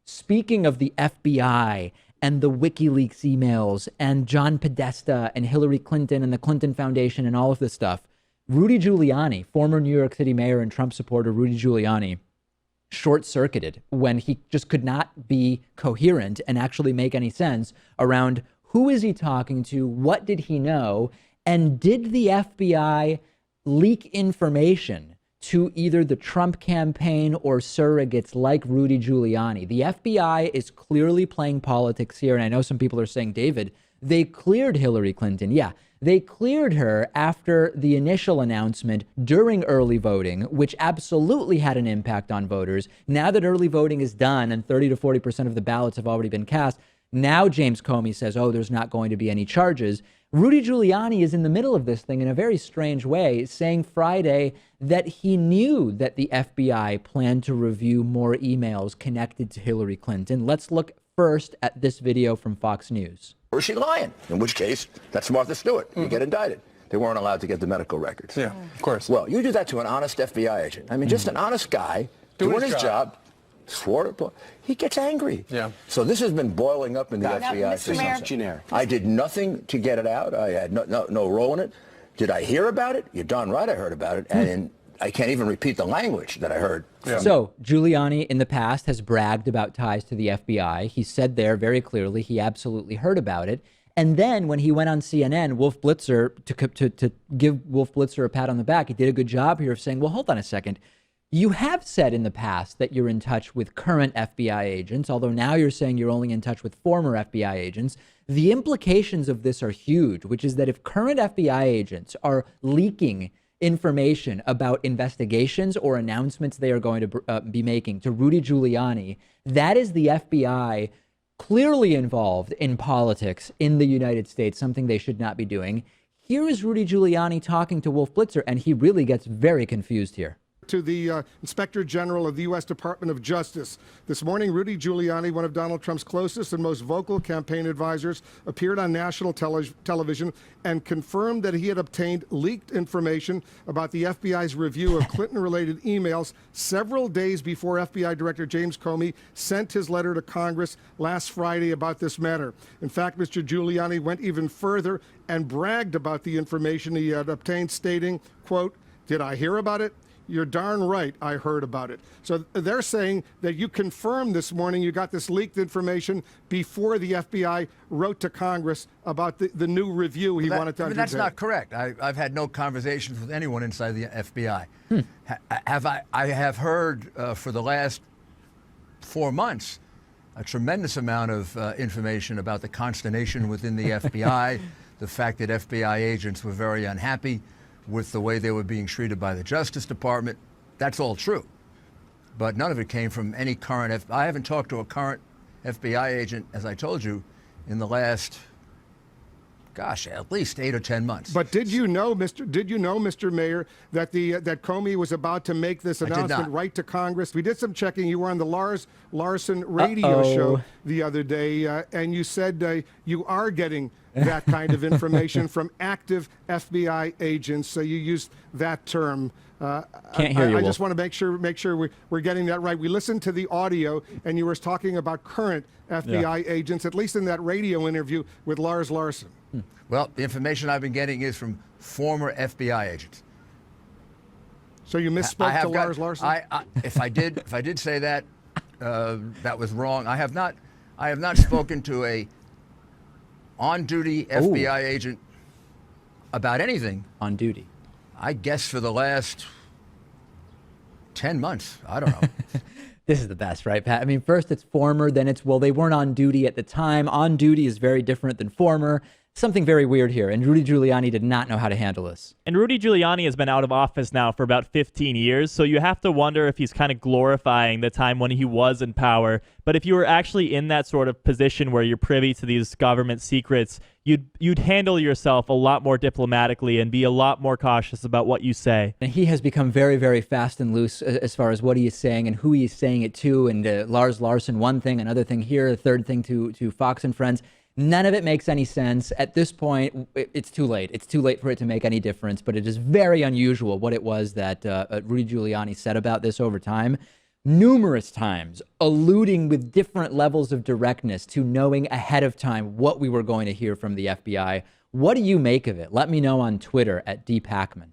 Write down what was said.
speaking of the FBI and the WikiLeaks emails and John Podesta and Hillary Clinton and the Clinton Foundation and all of this stuff, Rudy Giuliani, former New York City mayor and Trump supporter Rudy Giuliani, short-circuited when he just could not be coherent and actually make any sense around who is he talking to, what did he know, and did the FBI leak information to either the Trump campaign or surrogates like Rudy Giuliani. The FBI is clearly playing politics here. And I know some people are saying, David, they cleared Hillary Clinton. Yeah, they cleared her after the initial announcement during early voting, which absolutely had an impact on voters. Now that early voting is done and 30 to 40% of the ballots have already been cast, now James Comey says, oh, there's not going to be any charges. Rudy Giuliani is in the middle of this thing in a very strange way, saying Friday that he knew that the FBI planned to review more emails connected to Hillary Clinton. Let's look first at this video from Fox News. Or is she lying? In which case, that's Martha Stewart. You get indicted. They weren't allowed to get the medical records. Yeah, of course. Well, you do that to an honest FBI agent. I mean, just an honest guy doing his job. Swore to, he gets angry. Yeah. So this has been boiling up in the FBI system. Generic. I did nothing to get it out. I had no role in it. Did I hear about it? You're darn right I heard about it. And I can't even repeat the language that I heard. Yeah. So Giuliani in the past has bragged about ties to the FBI. He said there very clearly he absolutely heard about it. And then when he went on CNN, Wolf Blitzer, to give Wolf Blitzer a pat on the back, he did a good job here of saying, well, hold on a second. You have said in the past that you're in touch with current FBI agents, although now you're saying you're only in touch with former FBI agents. The implications of this are huge, which is that if current FBI agents are leaking information about investigations or announcements they are going to be making to Rudy Giuliani, that is the FBI clearly involved in politics in the United States, something they should not be doing. Here is Rudy Giuliani talking to Wolf Blitzer, and he really gets very confused here. To the Inspector General of the U.S. Department of Justice. This morning, Rudy Giuliani, one of Donald Trump's closest and most vocal campaign advisors, appeared on national television and confirmed that he had obtained leaked information about the FBI's review of Clinton-related emails several days before FBI Director James Comey sent his letter to Congress last Friday about this matter. In fact, Mr. Giuliani went even further and bragged about the information he had obtained, stating, quote, "Did I hear about it? You're darn right I heard about it." So they're saying that you confirmed this morning you got this leaked information before the FBI wrote to Congress about the new review he wanted to undertake. That's not correct. I've had no conversations with anyone inside the FBI. I have heard for the last 4 months a tremendous amount of information about the consternation within the FBI, the fact that FBI agents were very unhappy with the way they were being treated by the Justice Department. That's all true. But none of it came from any current I haven't talked to a current FBI agent, as I told you, in the last, gosh, at least 8 or 10 months. But did you know, Mr. Mayor, that that Comey was about to make this announcement right to Congress? We did some checking. You were on the Lars Larson radio show the other day, and you said you are getting that kind of information from active FBI agents. So you used that term. Can't hear you, I Wolf. just want to make sure we're getting that right. We listened to the audio, and you were talking about current FBI agents, at least in that radio interview with Lars Larson. Well, the information I've been getting is from former FBI agents. So you misspoke to Lars Larson? If I did say that, that was wrong. I have not spoken to a on-duty FBI agent about anything. On duty. I guess for the last 10 months. I don't know. This is the best, right, Pat? I mean, first it's former, then it's, well, they weren't on duty at the time. On duty is very different than former. Something very weird here, and Rudy Giuliani did not know how to handle this. And Rudy Giuliani has been out of office now for about 15 years, so you have to wonder if he's kind of glorifying the time when he was in power. But if you were actually in that sort of position where you're privy to these government secrets, you'd handle yourself a lot more diplomatically and be a lot more cautious about what you say. And he has become very, very fast and loose as far as what he is saying and who he is saying it to. And Lars Larson, one thing, another thing here, a third thing to Fox and Friends. None of it makes any sense. At this point, it's too late. It's too late for it to make any difference, but it is very unusual what it was that Rudy Giuliani said about this over time. numerous times, alluding with different levels of directness to knowing ahead of time what we were going to hear from the FBI. What do you make of it? Let me know on Twitter at @dpacman.